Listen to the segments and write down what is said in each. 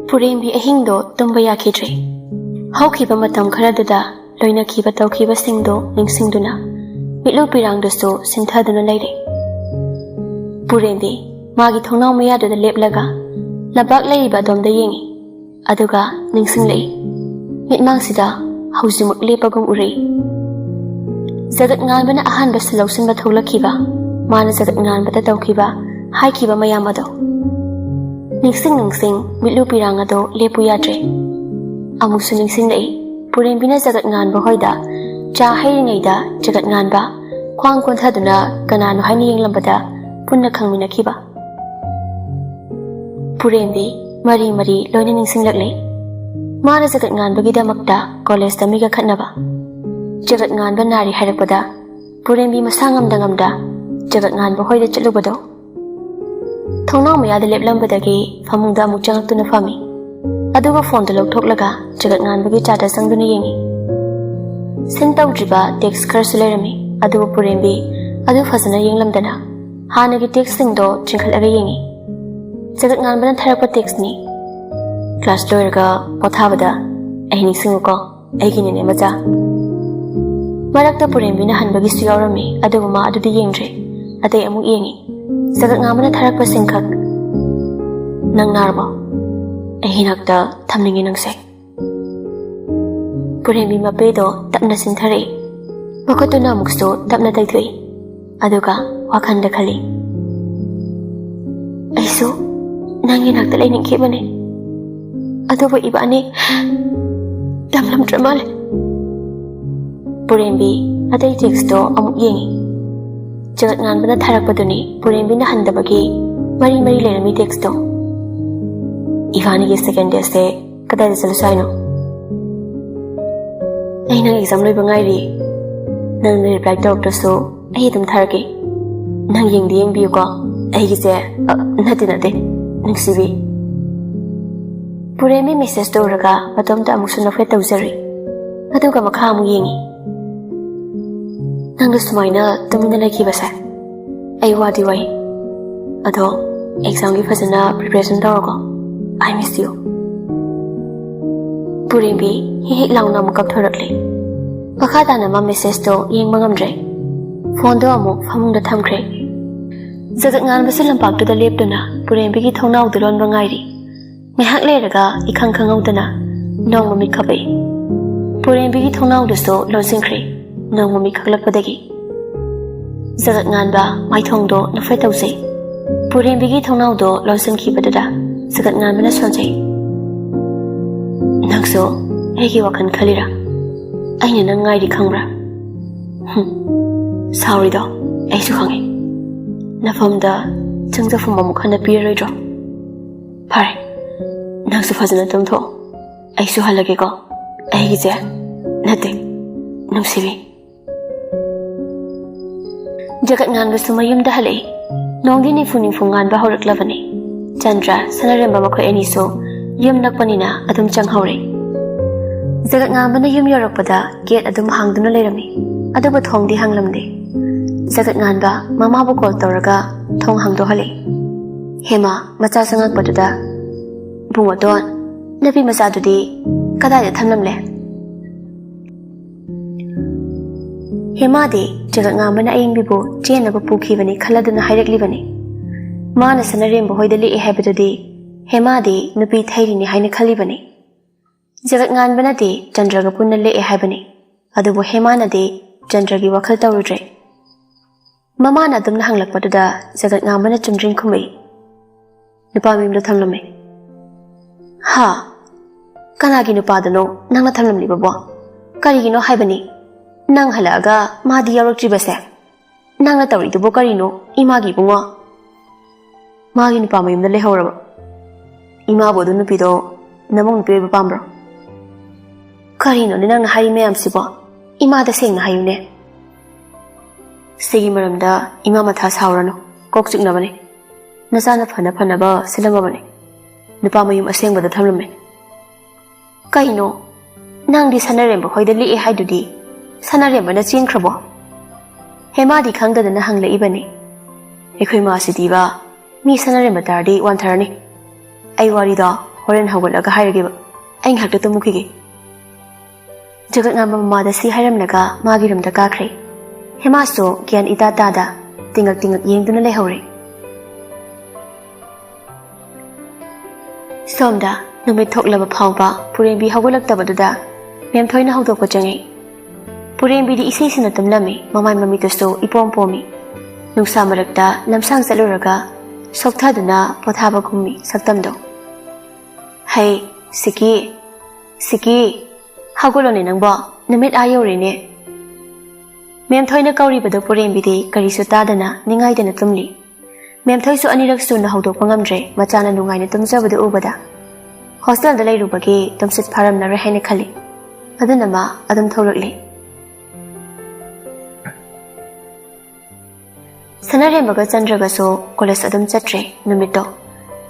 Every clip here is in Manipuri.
ꯄꯨꯔꯦꯝꯕꯤ ꯑꯍꯤꯡꯗꯣ ꯇꯨꯝꯕ ꯌꯥꯈꯤꯗ꯭ꯔꯦ꯫ ꯍꯧꯈꯤꯕ ꯃꯇꯝ ꯈꯔꯗꯨꯗ ꯂꯣꯏꯅꯈꯤꯕ ꯇꯧꯈꯤꯕꯁꯤꯡꯗꯣ ꯅꯤꯡꯁꯤꯡꯗꯨꯅ ꯃꯤꯠꯂꯨ ꯄꯤꯔꯥꯡꯗꯨꯁꯨ ꯁꯤꯟꯊꯗꯨꯅ ꯂꯩꯔꯦ꯫ ꯄꯨꯔꯦꯝꯕꯤ ꯃꯥꯒꯤ ꯊꯣꯡꯅꯥꯎ ꯃꯌꯥꯗꯨꯗ ꯂꯦꯞꯂꯒ ꯂꯝꯄꯥꯛ ꯂꯩꯔꯤꯕ ꯑꯗꯣꯝꯗ ꯌꯦꯡꯉꯤ꯫ ꯑꯗꯨꯒ ꯅꯤꯡꯁꯤꯡꯂꯛꯏ, ꯃꯤꯠꯃꯥꯡꯁꯤꯗ ꯍꯧꯖꯤꯛꯃꯛ ꯂꯦꯞꯄꯒꯨꯝ ꯎꯔꯛꯏ꯫ ꯖꯒꯠ ꯉꯥꯟꯕꯅ ꯑꯍꯥꯟꯕ ꯂꯧꯁꯤꯟꯕ ꯊꯣꯛꯂꯛꯈꯤꯕ, ꯃꯥꯅ ꯖꯒꯠ ꯉꯥꯟꯕꯗ ꯇꯧꯈꯤꯕ ꯍꯥꯏꯈꯤꯕ ꯃꯌꯥꯝ ꯑꯗꯣ ꯅꯤꯡꯁꯤꯡ ꯃꯤꯠꯂꯨ ꯄꯤꯔꯥꯡ ꯑꯗꯣ ꯂꯦꯞꯄꯨ ꯌꯥꯗ꯭ꯔꯦ꯫ ꯑꯃꯨꯛꯁꯨ ꯅꯤꯡꯁꯤꯡꯂꯛꯏ, ꯄꯨꯔꯦꯝꯕꯤꯅ ꯖꯒꯠ ꯉꯥꯟꯕ ꯍꯣꯏꯗ ꯆꯥ ꯍꯩꯔꯤꯉꯩꯗ ꯖꯒꯠ ꯉꯥꯟꯕ ꯈ꯭ꯋꯥꯡ ꯀꯣꯟꯊꯗꯨꯅ ꯀꯅꯥꯅꯣ ꯍꯥꯏꯅ ꯌꯦꯡꯂꯝꯕꯗ ꯄꯨꯟꯅ ꯈꯪꯃꯤꯟꯅꯈꯤꯕ꯫ ꯄꯨꯔꯦꯝꯕꯤ ꯃꯔꯤ ꯂꯣꯏꯅ ꯅꯤꯡꯁꯤꯡꯂꯛꯂꯦ꯫ ꯃꯥꯅ ꯖꯒꯠ ꯉꯥꯟꯕꯒꯤꯗꯃꯛꯇ ꯀꯣꯂꯦꯖꯇ ꯃꯤꯒ ꯈꯠꯅꯕ, ꯖꯒꯠ ꯉꯥꯟꯕ ꯅꯥꯔꯤ ꯍꯥꯏꯔꯛꯄꯗ ꯄꯨꯔꯦꯝꯕꯤ ꯃꯁꯥ ꯉꯝꯗ ꯖꯒꯠ ꯉꯥꯟꯕ ꯍꯣꯏꯗ ꯆꯠꯂꯨꯕꯗꯣ, ꯊꯣꯡꯅꯥꯎ ꯃꯌꯥꯗ ꯂꯦꯞꯂꯝꯕꯗꯒꯤ ꯐꯃꯨꯡꯗ ꯑꯃꯨꯛ ꯆꯪꯉꯛꯇꯨꯅ ꯐꯝꯃꯤ꯫ ꯑꯗꯨꯒ ꯐꯣꯟꯗꯣ ꯂꯧꯊꯣꯛꯂꯒ ꯖꯒꯠ ꯉꯥꯟꯕꯒꯤ ꯆꯥꯗ ꯆꯪꯗꯨꯅ ꯌꯦꯡꯉꯤ꯫ ꯁꯤꯟ ꯇꯧꯗ꯭ꯔꯤꯕ ꯇꯦꯛꯁ ꯈꯔꯁꯨ ꯂꯩꯔꯝꯃꯤ, ꯑꯗꯨꯕꯨ ꯄꯨꯔꯦꯝꯕꯤ ꯑꯗꯨ ꯐꯖꯅ ꯌꯦꯡꯂꯝꯗꯅ ꯍꯥꯟꯅꯒꯤ ꯇꯦꯛꯁꯁꯤꯡꯗꯣ ꯆꯤꯡꯈꯠꯂꯒ ꯌꯦꯡꯉꯤ꯫ ꯖꯒꯠ ꯉꯥꯟꯕꯅ ꯊꯥꯔꯛꯄ ꯇꯦꯛꯁꯅꯤ: ꯀ꯭ꯂꯥꯁ ꯂꯣꯏꯔꯒ ꯄꯣꯊꯥꯕꯗ ꯑꯩ ꯅꯤꯡꯁꯤꯡꯉꯨꯀꯣ, ꯑꯩꯒꯤ ꯅꯦꯅꯦ ꯃꯆꯥ꯫ ꯃꯔꯛꯇ ꯄꯨꯔꯦꯝꯕꯤꯅ ꯍꯟꯕꯒꯤꯁꯨ ꯌꯥꯎꯔꯝꯃꯤ, ꯑꯗꯨꯕꯨ ꯃꯥ ꯑꯗꯨꯗꯤ ꯌꯦꯡꯗ꯭ꯔꯦ꯫ ꯑꯇꯩ ꯑꯃꯨꯛ ꯌꯦꯡꯉꯤ, ꯖꯒꯠ ꯉꯥꯟꯕꯅ ꯊꯥꯔꯛꯄꯁꯤꯡꯈꯛ: ꯅꯪ ꯅꯥꯔꯕꯣ? ꯑꯩꯒꯤ ꯅꯥꯛꯇ ꯊꯝꯅꯤꯡꯉꯤ ꯅꯪꯁꯦ꯫ ꯄꯨꯔꯦꯝꯕꯤ ꯃꯄꯦꯗꯣ ꯇꯞꯅ ꯆꯤꯟꯊꯔꯛꯏ, ꯃꯈꯨꯠꯇꯨꯅ ꯑꯃꯨꯛꯁꯨ ꯇꯞꯅ ꯇꯩꯊꯣꯛꯏ, ꯑꯗꯨꯒ ꯋꯥꯈꯜꯗ ꯈꯜꯂꯤ, ꯑꯩꯁꯨ ꯅꯪꯒꯤ ꯅꯥꯛꯇ ꯂꯩꯅꯤꯡꯈꯤꯕꯅꯦ, ꯑꯗꯨꯕꯨ ꯏꯕꯥꯅꯤ ꯇꯝꯂꯝꯗ꯭ꯔ ꯃꯥꯜꯂꯦ꯫ ꯄꯨꯔꯦꯝꯕꯤ ꯑꯇꯩ ꯇꯦꯛꯁꯇꯣ ꯑꯃꯨꯛ ꯌꯦꯡꯉꯤ꯫ ꯖꯒꯠ ꯉꯥꯟꯕꯅ ꯊꯥꯔꯛꯄꯗꯨꯅꯤ, ꯄꯨꯔꯦꯝꯕꯤꯅ ꯍꯟꯗꯕꯒꯤ ꯃꯔꯤ ꯂꯩꯔꯝꯃꯤ ꯇꯦꯛꯁꯇꯣ: ꯏꯕꯥꯅꯤꯒꯤ ꯁꯦꯀꯦꯟ ꯗꯦꯠꯁꯦ ꯀꯗꯥꯏꯗ ꯆꯠꯂꯨꯁꯦ ꯍꯥꯏꯅꯣ? ꯑꯩ ꯅꯪ ꯑꯦꯛꯖꯥꯝ ꯂꯣꯏꯕ ꯉꯥꯏꯔꯤ, ꯅꯪꯅ ꯔꯤꯄ꯭ꯂꯥꯏ ꯇꯧꯔꯛꯇ꯭ꯔꯁꯨ ꯑꯩ ꯑꯗꯨꯝ ꯊꯥꯔꯛꯀꯦ, ꯅꯪ ꯌꯦꯡꯗꯤ ꯌꯦꯡꯕꯤꯌꯨꯀꯣ ꯑꯩꯒꯤꯁꯦ ꯅꯠꯇꯦ ꯅꯨꯡꯁꯤꯕꯤ꯫ ꯄꯨꯔꯦꯝꯕꯤ ꯃꯦꯁꯦꯖꯇꯣ ꯎꯔꯒ ꯃꯇꯣꯝꯇ ꯑꯃꯨꯛꯁꯨ ꯅꯣꯛꯐꯦꯠ ꯇꯧꯖꯔꯤ, ꯑꯗꯨꯒ ꯃꯈꯥ ꯑꯃꯨꯛ ꯌꯦꯡꯉꯤ꯫ ꯅꯪꯒ ꯁꯨꯃꯥꯏꯅ ꯇꯨꯃꯤꯟꯅ ꯂꯩꯈꯤꯕꯁꯦ ꯑꯩ ꯋꯥꯗꯤ ꯋꯥꯏ, ꯑꯗꯣ ꯑꯦꯛꯖꯥꯝꯒꯤ ꯐꯖꯅ ꯄ꯭ꯔꯤꯄꯦꯔꯦꯁꯟ ꯇꯧꯔꯣꯀꯣ, ꯑꯥꯏ ꯃꯤꯁ ꯌꯨ꯫ ꯄꯨꯔꯦꯝꯕꯤ ꯍꯤꯛ ꯂꯥꯎꯅ ꯑꯃꯨꯛ ꯀꯞꯊꯣꯔꯛꯂꯦ꯫ ꯃꯈꯥ ꯇꯥꯅ ꯃꯥ ꯃꯦꯁꯦꯖꯇꯣ ꯌꯦꯡꯕ ꯉꯝꯗ꯭ꯔꯦ, ꯐꯣꯟꯗꯣ ꯑꯃꯨꯛ ꯐꯃꯨꯡꯗ ꯊꯝꯈ꯭ꯔꯦ꯫ ꯖꯒꯠ ꯉꯥꯟꯕꯁꯨ ꯂꯝꯄꯥꯛꯇꯨꯗ ꯂꯦꯞꯇꯨꯅ ꯄꯨꯔꯦꯝꯕꯤꯒꯤ ꯊꯣꯡꯅꯥꯎꯗꯨ ꯂꯣꯟꯕ ꯉꯥꯏꯔꯤ꯫ ꯉꯥꯏꯍꯥꯛ ꯂꯩꯔꯒ ꯏꯈꯪ ꯈꯪꯍꯧꯗꯅ ꯅꯣꯡ ꯃꯃꯤꯠ ꯈꯞꯄꯛꯏ꯫ ꯄꯨꯔꯦꯝꯕꯤꯒꯤ ꯊꯣꯡꯅꯥꯎꯗꯨꯁꯨ ꯂꯣꯟꯁꯤꯟꯈ꯭ꯔꯦ ꯅꯣꯡ ꯃꯃꯤꯠ ꯈꯛꯂꯛꯄꯗꯒꯤ꯫ ꯖꯒꯠ ꯉꯥꯟꯕ ꯃꯥꯏꯊꯣꯡꯗꯣ ꯅꯣꯛꯐꯦꯠ ꯇꯧꯖꯩ꯫ ꯄꯨꯔꯦꯝꯕꯤꯒꯤ ꯊꯣꯡꯅꯥꯎꯗꯣ ꯂꯣꯟꯁꯤꯟꯈꯤꯕꯗꯨꯗ ꯖꯒꯠ ꯉꯥꯟꯕꯅ ꯁꯣꯟꯖꯩ꯫ ꯅꯪꯁꯨ ꯑꯩꯒꯤ ꯋꯥꯈꯜ ꯈꯜꯂꯤꯔꯥ? ꯑꯩꯅ ꯅꯪ ꯉꯥꯏꯔꯤ ꯈꯪꯕ꯭ꯔꯥ? ꯁꯥꯎꯔꯤꯗꯣ ꯑꯩꯁꯨ ꯈꯪꯉꯤ, ꯅꯐꯝꯗ ꯆꯪꯖꯐꯝ ꯑꯃꯨꯛ ꯍꯟꯅ ꯄꯤꯔꯔꯣꯏꯗ꯭ꯔꯣ? ꯐꯔꯦ, ꯅꯪꯁꯨ ꯐꯖꯅ ꯇꯨꯝꯊꯣꯛꯑꯣ, ꯑꯩꯁꯨ ꯍꯜꯂꯒꯦꯀꯣ ꯑꯩꯒꯤꯁꯦ ꯅꯠꯇꯦ ꯅꯨꯡꯁꯤꯕꯤ꯫ ꯖꯒꯠ ꯉꯥꯟꯕꯁꯨ ꯃꯌꯨꯝꯗ ꯍꯜꯂꯛꯏ꯫ ꯅꯣꯡꯗꯤ ꯅꯤꯐꯨ ꯉꯥꯟꯕ ꯍꯧꯔꯛꯂꯕꯅꯤ꯫ ꯆꯟꯗ꯭ꯔ, ꯁꯅꯔꯦꯝꯕ ꯃꯈꯣꯏ ꯑꯅꯤꯁꯨ ꯌꯨꯝ ꯅꯛꯄꯅꯤꯅ ꯑꯗꯨꯝ ꯆꯪꯍꯧꯔꯦ꯫ ꯖꯒꯠ ꯉꯥꯟꯕꯅ ꯌꯨꯝ ꯌꯧꯔꯛꯄꯗ ꯒꯦꯠ ꯑꯗꯨꯝ ꯍꯥꯡꯗꯨꯅ ꯂꯩꯔꯝꯃꯤ, ꯑꯗꯨꯕꯨ ꯊꯣꯡꯗꯤ ꯍꯥꯡꯂꯝꯗꯦ꯫ ꯖꯒꯠ ꯉꯥꯟꯕ ꯃꯃꯥꯕꯨ ꯀꯣꯜ ꯇꯧꯔꯒ ꯊꯣꯡ ꯍꯥꯡꯗꯣꯛꯍꯜꯂꯤ꯫ ꯍꯦꯃꯥ ꯃꯆꯥ ꯆꯪꯉꯛꯄꯗꯨꯗ, ꯕꯨꯡꯉꯣꯇꯣꯟ, ꯅꯨꯄꯤ ꯃꯆꯥꯗꯨꯗꯤ ꯀꯗꯥꯏꯗ ꯊꯝꯂꯝꯂꯦ? ꯍꯦꯃꯥꯗꯤ ꯖꯒꯠ ꯉꯥꯟꯕꯅ ꯑꯌꯤꯡꯕꯤꯕꯨ ꯆꯦꯟꯅꯕ ꯄꯨꯈꯤꯕꯅꯤ ꯈꯜꯂꯗꯨꯅ ꯍꯥꯏꯔꯛꯂꯤꯕꯅꯤ꯫ ꯃꯥꯅ ꯁꯅꯔꯦꯝꯕ ꯍꯣꯏꯗ ꯂꯦꯛꯑꯦ ꯍꯥꯏꯕꯗꯨꯗꯤ ꯍꯦꯃꯥꯗꯤ ꯅꯨꯄꯤ ꯊꯩꯔꯤꯅꯤ ꯍꯥꯏꯅ ꯈꯜꯂꯤꯕꯅꯤ꯫ ꯖꯒꯠ ꯉꯥꯟꯕꯅꯗꯤ ꯆꯟꯗ꯭ꯔꯒ ꯄꯨꯟꯅ ꯂꯦꯛꯑꯦ ꯍꯥꯏꯕꯅꯤ, ꯑꯗꯨꯕꯨ ꯍꯦꯃꯥꯅꯗꯤ ꯆꯟꯗ꯭ꯔꯒꯤ ꯋꯥꯈꯜ ꯇꯧꯔꯨꯗ꯭ꯔꯦ꯫ ꯃꯃꯥꯅ ꯑꯗꯨꯝꯅ ꯍꯪꯂꯛꯄꯗꯨꯗ ꯖꯒꯠ ꯉꯥꯟꯕꯅ ꯆꯨꯝꯗ꯭ꯔꯤꯡ ꯈꯨꯝꯃꯛꯏ, ꯅꯨꯄꯥ ꯃꯌꯨꯝꯗ ꯊꯝꯂꯝꯃꯦ꯫ ꯍꯥ? ꯀꯅꯥꯒꯤ ꯅꯨꯄꯥꯗꯅꯣ ꯅꯪꯅ ꯊꯝꯂꯝꯂꯤꯕꯕꯣ? ꯀꯔꯤꯒꯤꯅꯣ ꯍꯥꯏꯕꯅꯤ, ꯅꯪ ꯍꯜꯂꯛꯑꯒ ꯃꯥꯗꯤ ꯌꯥꯎꯔꯛꯇ꯭ꯔꯤꯕꯁꯦ? ꯅꯪꯅ ꯇꯧꯔꯤꯗꯨꯕꯨ ꯀꯔꯤꯅꯣ ꯏꯃꯥꯒꯤ ꯏꯕꯨꯡꯉꯣ? ꯃꯥꯒꯤ ꯅꯨꯄꯥ ꯃꯌꯨꯝꯗ ꯂꯩꯍꯧꯔꯕ? ꯏꯃꯥꯕꯨ ꯑꯗꯨ ꯅꯨꯄꯤꯗꯣ ꯅꯃꯧ ꯅꯨꯄꯤ ꯑꯣꯏꯕ ꯄꯥꯝꯕ꯭ꯔꯣ? ꯀꯔꯤꯅꯣꯅꯦ ꯅꯪꯅ ꯍꯥꯏꯔꯤ ꯃꯌꯥꯝꯁꯤꯕꯣ? ꯏꯃꯥꯗ ꯁꯦꯡꯅ ꯍꯥꯏꯌꯨꯅꯦ꯫ ꯁꯤꯒꯤ ꯃꯔꯝꯗ ꯏꯃꯥ ꯃꯊꯥ ꯁꯥꯎꯔꯅꯨ, ꯀꯣꯛ ꯆꯤꯛꯅꯕꯅꯤ꯫ ꯅꯆꯥꯅ ꯐꯅꯕ ꯁꯤꯜꯂꯝꯃꯕꯅꯤ, ꯅꯨꯄꯥ ꯃꯌꯨꯝ ꯑꯁꯦꯡꯕꯗ ꯊꯝꯂꯝꯃꯦ꯫ ꯀꯩꯅꯣ, ꯅꯪꯗꯤ ꯁꯅꯔꯦꯝꯕ ꯍꯣꯏꯗ ꯂꯦꯛꯑꯦ ꯍꯥꯏꯗꯨꯗꯤ ꯁꯅꯔꯦꯝꯕꯅ ꯆꯦꯟꯈ꯭ꯔꯕꯣ? ꯍꯦꯃꯥꯗꯤ ꯈꯪꯗꯗꯅ ꯍꯪꯂꯛꯏꯕꯅꯤ꯫ ꯑꯩꯈꯣꯏ ꯃꯥꯁꯤꯗꯤꯕ ꯃꯤ ꯁꯅꯔꯦꯝꯕ ꯇꯥꯔꯗꯤ ꯋꯥꯟꯊꯔꯅꯤ, ꯑꯩ ꯋꯥꯔꯤꯗꯣ ꯍꯣꯔꯦꯟ ꯍꯧꯒꯠꯂꯒ ꯍꯥꯏꯔꯒꯦꯕ ꯑꯩ ꯉꯥꯏꯍꯥꯛꯇ ꯇꯨꯝꯃꯨꯈꯤꯒꯦ ꯖꯒꯠ ꯉꯥꯟꯕ ꯃꯃꯥꯗ ꯁꯤ ꯍꯥꯏꯔꯝꯂꯒ ꯃꯥꯒꯤ ꯔꯨꯝꯗ ꯀꯥꯈ꯭ꯔꯦ ꯍꯦꯃꯥꯁꯨ ꯒ꯭ꯌꯥꯟ ꯏꯇꯥ ꯇꯥꯗ ꯇꯤꯡꯉꯛ ꯌꯦꯡꯗꯨꯅ ꯂꯩꯍꯧꯔꯦ ꯁꯣꯝꯗ ꯅꯨꯃꯤꯠ ꯊꯣꯛꯂꯕ ꯐꯥꯎꯕ ꯄꯨꯔꯦꯝꯕꯤ ꯍꯧꯒꯠꯂꯛꯇꯕꯗꯨꯗ ꯃꯦꯝꯊꯣꯏꯅ ꯍꯧꯗꯣꯛꯄ ꯆꯪꯉꯤ ꯄꯨꯔꯦꯝꯕꯤꯗꯤ ꯏꯁꯩꯁꯤꯅ ꯇꯨꯝꯂꯝꯃꯤ ꯃꯃꯥꯏ ꯃꯃꯤꯠꯇꯨꯁꯨ ꯏꯄꯣꯝ ꯄꯣꯝꯃꯤ ꯅꯨꯡꯁꯥ ꯃꯔꯛꯇ ꯂꯝꯁꯥꯡ ꯆꯠꯂꯨꯔꯒ ꯁꯣꯛꯊꯗꯨꯅ ꯄꯣꯊꯥꯕꯒꯨꯝꯃꯤ ꯁꯛꯇꯝꯗꯣ ꯍꯩ ꯁꯤꯀꯤ ꯍꯧꯒꯠꯂꯣꯅꯦ ꯅꯪꯕꯣ ꯅꯨꯃꯤꯠ ꯌꯧꯔꯦꯅꯦ ꯃꯦꯝꯊꯣꯏꯅ ꯀꯧꯔꯤꯕꯗꯣ ꯄꯨꯔꯦꯝꯕꯤꯗꯤ ꯀꯔꯤꯁꯨ ꯇꯥꯗꯅ ꯅꯤꯡꯉꯥꯏꯗꯅ ꯇꯨꯝꯂꯤ ꯃꯦꯝꯊꯣꯏꯁꯨ ꯑꯅꯤꯔꯛ ꯁꯨꯅ ꯍꯧꯗꯣꯛꯄ ꯉꯝꯗ꯭ꯔꯦ ꯃꯆꯥꯅ ꯅꯨꯡꯉꯥꯏꯅ ꯇꯨꯝꯖꯕꯗꯨ ꯎꯕꯗ ꯍꯣꯁꯇꯦꯜꯗ ꯂꯩꯔꯨꯕꯒꯤ ꯇꯨꯝꯁꯤꯠ ꯐꯥꯔꯝꯂꯔꯣꯏ ꯍꯥꯏꯅ ꯈꯜꯂꯤ ꯑꯗꯨꯅ ꯃꯥ ꯑꯗꯨꯝ ꯊꯣꯛꯂꯛꯂꯤ ꯁꯅꯔꯦꯝꯕꯒ ꯆꯟꯗ꯭ꯔꯒꯁꯨ ꯀꯣꯂꯦꯖ ꯑꯗꯨꯝ ꯆꯠꯇ꯭ꯔꯦ ꯅꯨꯃꯤꯠꯇꯣ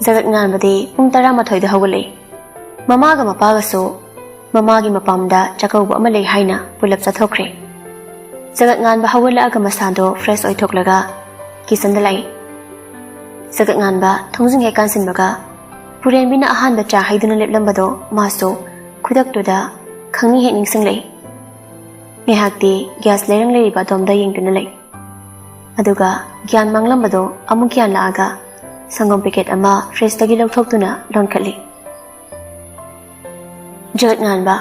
ꯖꯒꯠ ꯉꯥꯟꯕꯗꯤ ꯄꯨꯡ 12 ꯍꯧꯒꯠꯂꯛꯏ ꯃꯃꯥꯒ ꯃꯄꯥꯒꯁꯨ ꯃꯃꯥꯒꯤ ꯃꯄꯥꯝꯗ ꯆꯥꯛꯀꯧꯕ ꯑꯃ ꯂꯩ ꯍꯥꯏꯅ ꯄꯨꯂꯞ ꯆꯠꯊꯣꯛꯈ꯭ꯔꯦ ꯖꯒꯠ ꯉꯥꯟꯕ ꯍꯧꯒꯠꯂꯛꯑꯒ ꯃꯁꯥꯗꯣ ꯐ꯭ꯔꯦꯁ ꯑꯣꯏꯊꯣꯛꯂꯒ ꯀꯤꯆꯟꯗ ꯂꯥꯛꯏ ꯖꯒꯠ ꯉꯥꯟꯕ ꯊꯣꯡꯖꯤꯡ ꯍꯦꯛ ꯀꯥꯟꯁꯤꯟꯕꯒ ꯄꯨꯔꯦꯝꯕꯤꯅ ꯑꯍꯥꯟꯕ ꯆꯥ ꯍꯩꯗꯨꯅ ꯂꯦꯞꯂꯝꯕꯗꯣ ꯃꯥꯁꯨ ꯈꯨꯗꯛꯇꯨꯗ ꯈꯪꯅꯤ ꯍꯦꯛ ꯅꯤꯡꯁꯤꯡꯂꯛꯏ ꯉꯥꯏꯍꯥꯛꯇꯤ ꯒ꯭ꯌꯥꯁ ꯂꯩꯔꯪ ꯂꯩꯔꯤꯕ ꯑꯗꯣꯝꯗ ꯌꯦꯡꯗꯨꯅ ꯂꯩ ꯑꯗꯨꯒ ꯒ꯭ꯌꯥꯟ ꯃꯥꯡꯂꯝꯕꯗꯣ ꯑꯃꯨꯛ ꯒ꯭ꯌꯥꯟ ꯂꯥꯛꯑꯒ ꯁꯪꯒꯣꯝ ꯄꯦꯀꯦꯠ ꯑꯃ ꯐ꯭ꯔꯤꯖꯇꯒꯤ ꯂꯧꯊꯣꯛꯇꯨꯅ ꯂꯣꯟꯈꯠꯂꯤ ꯖꯒꯠ ꯉꯥꯟꯕ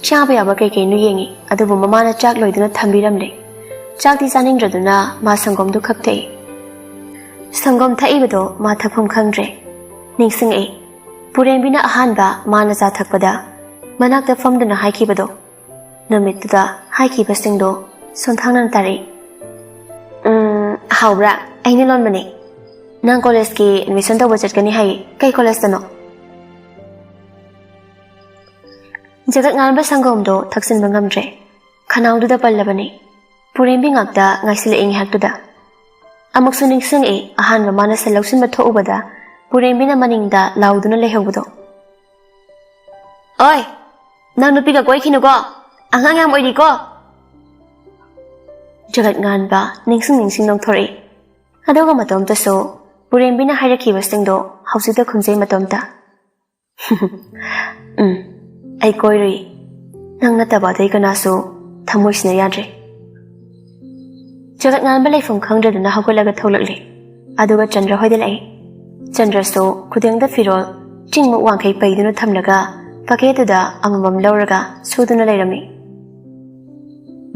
ꯆꯥꯕ ꯌꯥꯕ ꯀꯩꯀꯩꯅꯣ ꯌꯦꯡꯉꯤ ꯑꯗꯨꯕꯨ ꯃꯃꯥꯅ ꯆꯥꯛ ꯂꯣꯏꯗꯨꯅ ꯊꯝꯕꯤꯔꯝꯂꯦ ꯆꯥꯛꯇꯤ ꯆꯥꯅꯤꯡꯗ꯭ꯔꯗꯨꯅ ꯃꯥ ꯁꯪꯒꯣꯝꯗꯨ ꯈꯛ ꯊꯛꯏ ꯁꯪꯒꯣꯝ ꯊꯛꯏꯕꯗꯣ ꯃꯥ ꯊꯛꯐꯝ ꯈꯪꯗ꯭ꯔꯦ ꯅꯤꯡꯁꯤꯡꯉꯛꯏ ꯄꯨꯔꯦꯝꯕꯤꯅ ꯑꯍꯥꯟꯕ ꯃꯥꯅ ꯆꯥ ꯊꯛꯄꯗ ꯃꯅꯥꯛꯇ ꯐꯝꯗꯨꯅ ꯍꯥꯏꯈꯤꯕꯗꯣ ꯅꯨꯃꯤꯠꯇꯨꯗ ꯍꯥꯏꯈꯤꯕꯁꯤꯡꯗꯣ ꯁꯣꯟꯊꯥꯡꯅꯅ ꯇꯥꯔꯛꯏ ꯍꯥꯎꯕ꯭ꯔꯥ ꯑꯩꯅ ꯂꯣꯟꯕꯅꯦ ꯅꯪ ꯀꯣꯂꯦꯖꯀꯤ ꯑꯦꯗꯃꯤꯁꯟ ꯇꯧꯕ ꯆꯠꯀꯅꯤ ꯍꯥꯏꯌꯦ ꯀꯩ ꯀꯣꯂꯦꯖꯇꯅꯣ ꯖꯒꯠ ꯉꯥꯟꯕ ꯁꯪꯒꯣꯝꯗꯣ ꯊꯛꯆꯤꯟꯕ ꯉꯝꯗ꯭ꯔꯦ ꯈꯅꯥꯎꯗꯨꯗ ꯄꯜꯂꯕꯅꯤ ꯄꯨꯔꯦꯝꯕꯤ ꯉꯥꯛꯇ ꯉꯥꯏꯁꯤꯜꯂꯛꯏ ꯉꯥꯏꯍꯥꯛꯇꯨꯗ ꯑꯃꯨꯛꯁꯨ ꯅꯤꯡꯁꯤꯡꯉꯛꯏ ꯑꯍꯥꯟꯕ ꯃꯥꯅ ꯁꯦꯜ ꯂꯧꯁꯤꯟꯕ ꯊꯣꯛꯎꯕꯗ ꯄꯨꯔꯦꯝꯕꯤꯅ ꯃꯅꯤꯡꯗ ꯂꯥꯎꯗꯨꯅ ꯂꯩꯍꯧꯕꯗꯣ ꯑꯣꯏ ꯅꯪ ꯅꯨꯄꯤꯒ ꯀꯣꯏꯈꯤꯅꯨꯀꯣ ꯑꯉꯥꯡ ꯌꯥꯝ ꯑꯣꯏꯔꯤꯀꯣ ꯖꯒꯠ ꯉꯥꯟꯕ ꯅꯤꯡꯁꯤꯡ ꯅꯣꯡꯊꯣꯔꯛꯏ ꯑꯗꯨꯒ ꯃꯇꯣꯝꯇꯁꯨ ꯄꯨꯔꯦꯝꯕꯤꯅ ꯍꯥꯏꯔꯛꯈꯤꯕꯁꯤꯡꯗꯣ ꯍꯧꯖꯤꯛꯇ ꯈꯨꯝꯖꯩ ꯃꯇꯣꯝꯇ ꯑꯩ ꯀꯣꯏꯔꯨꯏ ꯅꯪ ꯅꯠꯇꯕ ꯑꯇꯩ ꯀꯅꯥꯁꯨ ꯊꯃꯣꯏꯁꯤꯅ ꯌꯥꯗ꯭ꯔꯦ ꯖꯒꯠ ꯉꯥꯟꯕ ꯂꯩꯐꯝ ꯈꯪꯗ꯭ꯔꯗꯨꯅ ꯍꯧꯒꯠꯂꯒ ꯊꯣꯛꯂꯛꯂꯤ ꯑꯗꯨꯒ ꯆꯟꯗ꯭ꯔ ꯍꯣꯏꯗ ꯂꯥꯛꯏ ꯆꯟꯗ꯭ꯔꯁꯨ ꯈꯨꯗꯦꯡꯗ ꯐꯤꯔꯣꯜ ꯆꯤꯡꯃꯨꯛ ꯋꯥꯡꯈꯩ ꯄꯩꯗꯨꯅ ꯊꯝꯂꯒ ꯄꯥꯀꯦꯠꯇꯨꯗ ꯑꯃꯃꯝ ꯂꯧꯔꯒ ꯁꯨꯗꯨꯅ ꯂꯩꯔꯝꯃꯤ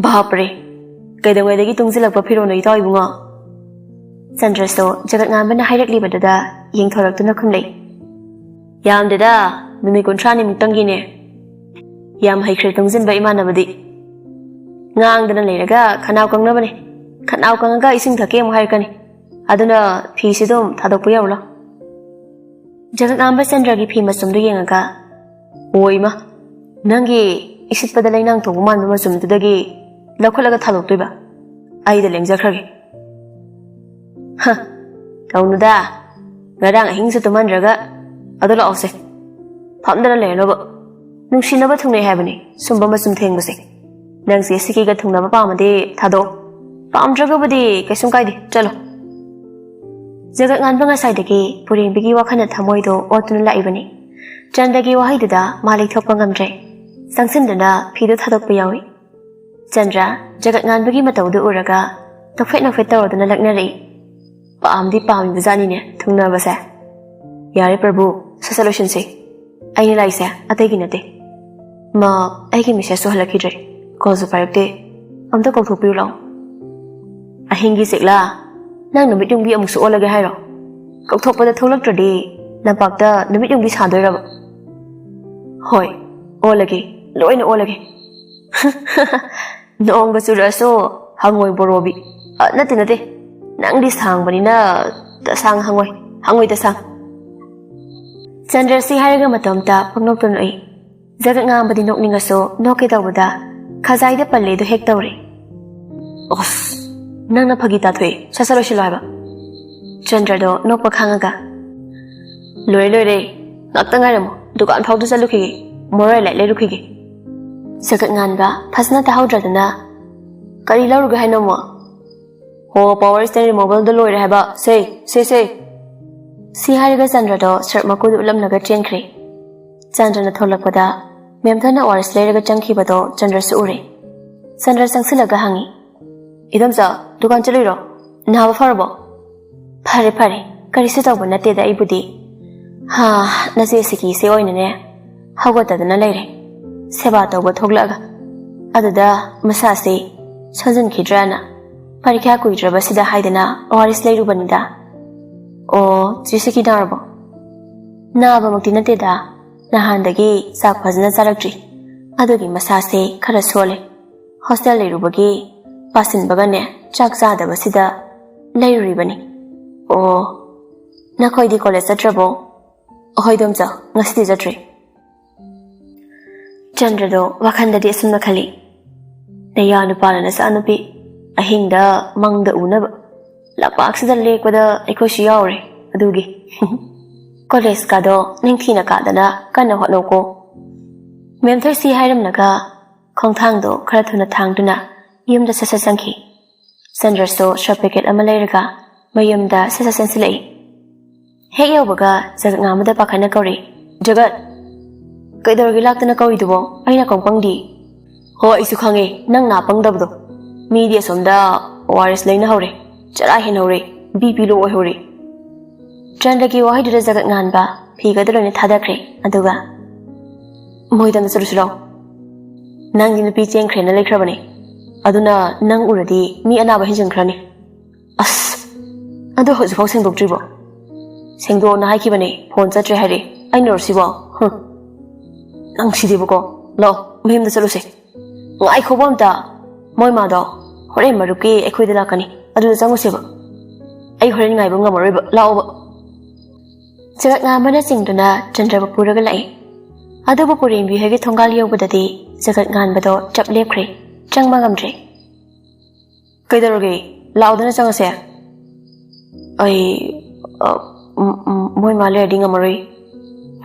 ꯚꯥꯞꯔꯦ ꯀꯩꯗꯧꯉꯩꯗꯒꯤ ꯇꯨꯡꯁꯤꯜꯂꯛꯄ ꯐꯤꯔꯣꯜꯅꯣ ꯏꯇꯥꯎ ꯏꯕꯨꯡꯉꯣ ꯆꯟꯗ꯭ꯔꯁꯨ ꯖꯒꯠ ꯉꯥꯟꯕꯅ ꯍꯥꯏꯔꯛꯂꯤꯕꯗꯨꯗ ꯌꯦꯡꯊꯣꯔꯛꯇꯨꯅ ꯈꯨꯝꯂꯩ ꯌꯥꯝꯗꯦꯗ ꯅꯨꯃꯤꯠ 30ꯅꯤꯃꯨꯛꯇꯪꯒꯤꯅꯦ ꯌꯥꯝ ꯍꯩꯈ꯭ꯔꯦ ꯇꯨꯡꯁꯤꯟꯕ ꯏꯃꯥꯟꯅꯕꯗꯤ ꯉꯥꯡꯗꯅ ꯂꯩꯔꯒ ꯈꯅꯥꯎ ꯀꯪꯅꯕꯅꯦ ꯈꯅꯥꯎ ꯀꯪꯉꯒ ꯏꯁꯤꯡ ꯊꯛꯀꯦ ꯑꯃꯨꯛ ꯍꯥꯏꯔꯛꯀꯅꯤ ꯑꯗꯨꯅ ꯐꯤꯁꯤ ꯑꯗꯨꯝ ꯊꯥꯗꯣꯛꯄ ꯌꯥꯎꯔꯣ ꯖꯒꯠ ꯉꯥꯟꯕ ꯆꯟꯗ꯭ꯔꯒꯤ ꯐꯤ ꯃꯆꯨꯝꯗꯨ ꯌꯦꯡꯉꯒ ꯑꯣꯏꯃ ꯅꯪꯒꯤ ꯏꯁꯤꯠꯄꯗ ꯂꯩꯅꯥꯡ ꯊꯣꯛꯄ ꯃꯥꯟꯕ ꯃꯆꯨꯝꯗꯨꯗꯒꯤ ꯂꯧꯈꯠꯂꯒ ꯊꯥꯗꯣꯛꯇꯣꯏꯕ ꯑꯩꯗ ꯂꯦꯡꯖꯈ꯭ꯔꯒꯦ ꯀꯧꯅꯨꯗ ꯉꯔꯥꯡ ꯑꯍꯤꯡꯁꯨ ꯇꯨꯝꯍꯟꯗ꯭ꯔꯒ ꯑꯗꯨ ꯂꯥꯛꯑꯣꯁꯦ ꯐꯝꯗꯅ ꯂꯩꯔꯅꯣꯕ ꯅꯨꯡꯁꯤꯅꯕ ꯊꯨꯡꯅꯩ ꯍꯥꯏꯕꯅꯤ ꯁꯨꯝꯕ ꯃꯆꯨꯝ ꯊꯦꯡꯕꯁꯦ ꯅꯪꯁꯦ ꯁꯤꯀꯤꯒ ꯊꯨꯡꯅꯕ ꯄꯥꯝꯃꯗꯤ ꯊꯥꯗꯣꯛꯑꯣ ꯄꯥꯝꯗ꯭ꯔꯒꯕꯨꯗꯤ ꯀꯩꯁꯨꯝ ꯀꯥꯏꯗꯦ ꯆꯠꯂꯣ ꯖꯒꯠ ꯉꯥꯟꯕ ꯉꯁꯥꯏꯗꯒꯤ ꯄꯨꯔꯦꯝꯕꯤꯒꯤ ꯋꯥꯈꯜꯅ ꯊꯃꯣꯏꯗꯣ ꯑꯣꯠꯇꯨꯅ ꯂꯥꯛꯏꯕꯅꯤ ꯆꯟꯗ꯭ꯔꯒꯤ ꯋꯥꯍꯩꯗꯨꯗ ꯃꯥ ꯂꯩꯊꯣꯛꯄ ꯉꯝꯗ꯭ꯔꯦ ꯆꯪꯁꯤꯟꯗꯨꯅ ꯐꯤꯗꯨ ꯊꯥꯗꯣꯛꯄ ꯌꯥꯎꯏ ꯆꯟꯗ꯭ꯔ ꯖꯒꯠ ꯉꯥꯟꯕꯒꯤ ꯃꯇꯧꯗꯨ ꯎꯔꯒ ꯅꯣꯛꯐꯦꯠ ꯇꯧꯔꯗꯨꯅ ꯂꯛꯅꯔꯛꯏ ꯄꯥꯝꯗꯤ ꯄꯥꯝꯃꯤꯕꯖꯥꯠꯅꯤꯅꯦ ꯊꯨꯡꯅꯕꯁꯦ ꯌꯥꯔꯦ ꯄ꯭ꯔꯚꯨ ꯁꯠ ꯂꯣꯏꯁꯤꯟꯁꯤ ꯑꯩꯅ ꯂꯥꯛꯏꯁꯦ ꯑꯇꯩꯒꯤ ꯅꯠꯇꯦ ꯃꯥ ꯑꯩꯒꯤ ꯃꯦꯁꯦꯖꯁꯨ ꯍꯜꯂꯛꯈꯤꯗ꯭ꯔꯦ ꯀꯣꯜꯁꯨ ꯄꯥꯏꯔꯛꯇꯦ ꯑꯝꯇ ꯀꯧꯊꯣꯛꯄꯤꯔꯨ ꯂꯥꯛꯑꯣ ꯑꯍꯤꯡꯒꯤ ꯆꯦꯛꯂꯥ ꯅꯪ ꯅꯨꯃꯤꯠ ꯌꯨꯡꯕꯤ ꯑꯃꯨꯛꯁꯨ ꯑꯣꯜꯂꯒꯦ ꯍꯥꯏꯔꯣ ꯀꯧꯊꯣꯛꯄꯗ ꯊꯣꯛꯂꯛꯇ꯭ꯔꯗꯤ ꯂꯝꯄꯥꯛꯇ ꯅꯨꯃꯤꯠ ꯌꯨꯡꯕꯤ ꯁꯥꯗꯣꯏꯔꯕ ꯍꯣꯏ ꯑꯣꯜꯂꯒꯦ ꯂꯣꯏꯅ ꯑꯣꯜꯂꯒꯦ ꯅꯣꯡꯒ ꯆꯨꯔꯛꯑꯁꯨ ꯍꯪꯉꯣꯏ ꯕꯣꯔꯣꯕꯤ ꯅꯠꯇꯦ ꯅꯪꯗꯤ ꯁꯥꯡꯕꯅꯤꯅ ꯇꯁꯥꯡ ꯍꯪꯉꯣꯏ ꯇꯁꯥꯡ ꯆꯟꯗ꯭ꯔꯁꯤ ꯍꯥꯏꯔꯒ ꯃꯇꯣꯝꯇ ꯄꯪꯅꯣꯛꯇ ꯅꯣꯛꯏ ꯖꯒꯠ ꯉꯥꯟꯕꯗꯤ ꯅꯣꯛꯅꯤꯡꯉꯁꯨ ꯅꯣꯛꯀꯦ ꯇꯧꯕꯗ ꯈꯖꯥꯏꯗ ꯄꯜꯂꯦꯗꯨ ꯍꯦꯛ ꯇꯧꯔꯦ ꯑꯣꯁ ꯅꯪꯅ ꯐꯥꯒꯤ ꯇꯥꯊꯣꯛꯏ ꯁꯠ ꯂꯣꯏꯁꯤꯜꯂꯣ ꯍꯥꯏꯕ ꯆꯟꯗ꯭ꯔꯗꯣ ꯅꯣꯛꯄ ꯈꯥꯡꯉꯒ ꯂꯣꯏꯔꯦ ꯉꯥꯛꯇ ꯉꯥꯏꯔꯝꯃꯣ ꯗꯨꯀꯥꯟ ꯐꯥꯎꯗ ꯆꯠꯂꯨꯈꯤꯒꯦ ꯃꯣꯔꯥꯏ ꯂꯥꯏꯠ ꯂꯩꯔꯨꯈꯤꯒꯦ ꯖꯒꯠ ꯉꯥꯟꯕ ꯐꯖꯅ ꯇꯥꯍꯧꯗ꯭ꯔꯗꯨꯅ ꯀꯔꯤ ꯂꯧꯔꯨꯒꯦ ꯍꯥꯏꯅꯣꯃꯣ ꯍꯣ ꯄꯥꯋꯔ ꯁ꯭ꯇꯦꯔꯤꯡ ꯔꯤꯃꯣꯚꯦꯜꯗꯣ ꯂꯣꯏꯔꯦ ꯍꯥꯏꯕ ꯁꯦ ꯁꯤ ꯍꯥꯏꯔꯒ ꯆꯟꯗ꯭ꯔꯗꯣ ꯁꯔꯞ ꯃꯀꯨꯗꯨ ꯎꯠꯂꯝꯂꯒ ꯆꯦꯟꯈ꯭ꯔꯦ꯫ ꯆꯟꯗ꯭ꯔꯅ ꯊꯣꯛꯂꯛꯄꯗ ꯃꯦꯝꯊꯣꯏꯅ ꯑꯣꯔꯦꯁ ꯂꯩꯔꯒ ꯆꯪꯈꯤꯕꯗꯣ ꯆꯟꯗ꯭ꯔꯁꯨ ꯎꯔꯦ꯫ ꯆꯟꯗ꯭ꯔ ꯆꯪꯁꯤꯜꯂꯒ ꯍꯪꯉꯤ, "ꯏꯗꯣꯝꯆꯥ, ꯗꯨꯀꯥꯟ ꯆꯠꯂꯨꯏꯔꯣ? ꯅꯥꯕ ꯐꯔꯕꯣ?" "ꯐꯔꯦ ꯐꯔꯦ, ꯀꯔꯤꯁꯨ ꯇꯧꯕ ꯅꯠꯇꯦꯗ ꯑꯩꯕꯨꯗꯤ꯫ ꯅꯆꯦ ꯁꯤꯀꯤꯁꯦ ꯑꯣꯏꯅꯅꯦ ꯍꯧꯒꯠꯇꯗꯅ ꯂꯩꯔꯦ ꯁꯦꯕꯥ ꯇꯧꯕ ꯊꯣꯛꯂꯛꯑꯒ꯫ ꯑꯗꯨꯗ ꯃꯁꯥꯁꯦ ꯁꯣꯟꯖꯤꯟꯈꯤꯗ꯭ꯔꯥꯅ ꯄꯔꯤꯈ꯭ꯌꯥ ꯀꯨꯏꯗ꯭ꯔꯕꯁꯤꯗ ꯍꯥꯏꯗꯅ ꯑꯣꯔꯦꯁ ꯂꯩꯔꯨꯕꯅꯤꯗ." "ꯑꯣ, ꯆꯦ ꯁꯤꯀꯤ ꯅꯥꯔꯕꯣ?" "ꯅꯥꯕꯃꯛꯇꯤ ꯅꯠꯇꯦꯗ, ꯅꯍꯥꯟꯗꯒꯤ ꯆꯥꯛ ꯐꯖꯅ ꯆꯥꯔꯛꯇ꯭ꯔꯤ, ꯑꯗꯨꯒꯤ ꯃꯁꯥꯁꯦ ꯈꯔ ꯁꯣꯜꯂꯦ꯫ ꯍꯣꯁꯇꯦꯜ ꯂꯩꯔꯨꯕꯒꯤ ꯄꯥꯁꯤꯟꯕꯒꯅꯦ ꯆꯥꯛ ꯆꯥꯗꯕꯁꯤꯗ ꯂꯩꯔꯨꯔꯤꯕꯅꯤ." "ꯑꯣ, ꯅꯈꯣꯏꯗꯤ ꯀꯣꯂꯦꯖ ꯆꯠꯇ꯭ꯔꯕꯣ?" "ꯑꯍꯣꯏ ꯗꯣꯝꯆꯥ, ꯉꯁꯤꯗꯤ ꯆꯠꯇ꯭ꯔꯤ." ꯆꯟꯗ꯭ꯔꯗꯣ ꯋꯥꯈꯜꯗꯗꯤ ꯑꯁꯨꯝꯅ ꯈꯜꯂꯤ, "ꯅꯌꯥ ꯅꯨꯄꯥꯅ ꯅꯆꯥꯅꯨꯄꯤ ꯑꯍꯤꯡꯗ ꯃꯪꯗ ꯎꯅꯕ ꯂꯝꯄꯥꯛꯁꯤꯗ ꯂꯦꯛꯄꯗ ꯑꯩꯈꯣꯏꯁꯨ ꯌꯥꯎꯔꯦ ꯑꯗꯨꯒꯤ." "ꯀꯣꯂꯦꯖꯀꯥꯗꯣ ꯅꯤꯡꯊꯤꯅ ꯀꯥꯗꯅ ꯀꯟꯅ ꯍꯣꯠꯅꯧꯀꯣ." ꯃꯦꯝꯊꯣꯏꯁꯤ ꯍꯥꯏꯔꯝꯂꯒ ꯈꯣꯡꯊꯥꯡꯗꯣ ꯈꯔ ꯊꯨꯅ ꯊꯥꯡꯗꯨꯅ ꯌꯨꯝꯗ ꯁꯠ ꯆꯪꯈꯤ꯫ ꯆꯟꯗ꯭ꯔꯁꯨ ꯁꯔꯞ ꯄꯦꯀꯦꯠ ꯑꯃ ꯂꯩꯔꯒ ꯃꯌꯨꯝꯗ ꯁꯠ ꯆꯪꯁꯤꯜꯂꯛꯏ꯫ ꯍꯦꯛ ꯌꯧꯕꯒ ꯖꯒꯠ ꯉꯥꯡꯕꯗ ꯄꯥꯈꯠꯅ ꯀꯧꯔꯤ, "ꯖꯒꯠ, ꯀꯩꯗꯧꯔꯒꯦ ꯂꯥꯛꯇꯅ ꯀꯧꯔꯤꯗꯨꯕꯣ? ꯑꯩꯅ ꯀꯧꯄꯪꯗꯤ." "ꯍꯣ, ꯑꯩꯁꯨ ꯈꯪꯉꯦ ꯅꯪ ꯅꯥ ꯄꯪꯗꯕꯗꯣ꯫ ꯃꯤꯗꯤ ꯑꯁꯣꯝꯗ ORS ꯂꯩꯅ ꯍꯧꯔꯦ, ꯆꯔꯥ ꯍꯦꯟꯍꯧꯔꯦ, BP ꯂꯣ ꯑꯣꯏꯍꯧꯔꯦ." ꯆꯟꯗ꯭ꯔꯒꯤ ꯋꯥꯍꯩꯗꯨꯗ ꯖꯒꯠ ꯉꯥꯟꯕ ꯐꯤꯒꯗ ꯂꯣꯏꯅ ꯊꯥꯗꯈ꯭ꯔꯦ꯫ ꯑꯗꯨꯒ, "ꯃꯣꯏꯗ ꯑꯃ ꯆꯠꯂꯨꯁꯤ ꯂꯥꯎ꯫ ꯅꯪꯗꯤ ꯅꯨꯄꯤ ꯆꯦꯟꯈ꯭ꯔꯦꯅ ꯂꯩꯈ꯭ꯔꯕꯅꯦ, ꯑꯗꯨꯅ ꯅꯪ ꯎꯔꯗꯤ ꯃꯤ ꯑꯅꯥꯕ ꯍꯦꯟꯖꯤꯟꯈ꯭ꯔꯅꯤ." "ꯑꯁ, ꯑꯗꯨ ꯍꯧꯖꯤꯛꯐꯥꯎ ꯁꯦꯡꯗꯣꯛꯇ꯭ꯔꯤꯕꯣ?" "ꯁꯦꯡꯗꯣꯛꯑꯣꯅ ꯍꯥꯏꯈꯤꯕꯅꯦ, ꯐꯣꯟ ꯆꯠꯇ꯭ꯔꯦ ꯍꯥꯏꯔꯦ, ꯑꯩꯅꯔꯣ ꯁꯤꯕꯣ? ꯅꯪ ꯁꯤꯗꯤꯕꯀꯣ, ꯂꯥꯛꯑꯣ ꯃꯌꯨꯝꯗ ꯆꯠꯂꯨꯁꯦ." "ꯉꯥꯏꯈꯣꯕ ꯑꯝꯇ, ꯃꯣꯏ ꯃꯥꯗꯣ ꯍꯣꯔꯦꯟ ꯃꯔꯨꯞꯀꯤ ꯑꯩꯈꯣꯏꯗ ꯂꯥꯛꯀꯅꯤ, ꯑꯗꯨꯗ ꯆꯪꯉꯨꯁꯦꯕ." "ꯑꯩ ꯍꯣꯔꯦꯟ ꯉꯥꯏꯕ ꯉꯝꯃꯔꯣꯏꯕ, ꯂꯥꯛꯑꯣꯕ." ꯖꯒꯠ ꯉꯥꯟꯕꯅ ꯆꯤꯡꯗꯨꯅ ꯆꯟꯗ꯭ꯔꯕꯨ ꯄꯨꯔꯒ ꯂꯥꯛꯏ꯫ ꯑꯗꯨꯕꯨ ꯄꯨꯔꯦꯝꯕꯤ ꯍꯣꯏꯒꯤ ꯊꯣꯡꯒꯥꯜ ꯌꯧꯕꯗꯗꯤ ꯖꯒꯠ ꯉꯥꯟꯕꯗꯣ ꯆꯞ ꯂꯦꯞꯈ꯭ꯔꯦ, ꯆꯪꯕ ꯉꯝꯗ꯭ꯔꯦ꯫ "ꯀꯩꯗꯧꯔꯒꯦ? ꯂꯥꯛꯑꯣꯗꯅ ꯆꯪꯉꯁꯦ." "ꯃꯣꯏ ꯃꯥ ꯂꯩꯔꯗꯤ ꯉꯝꯃꯔꯣꯏ."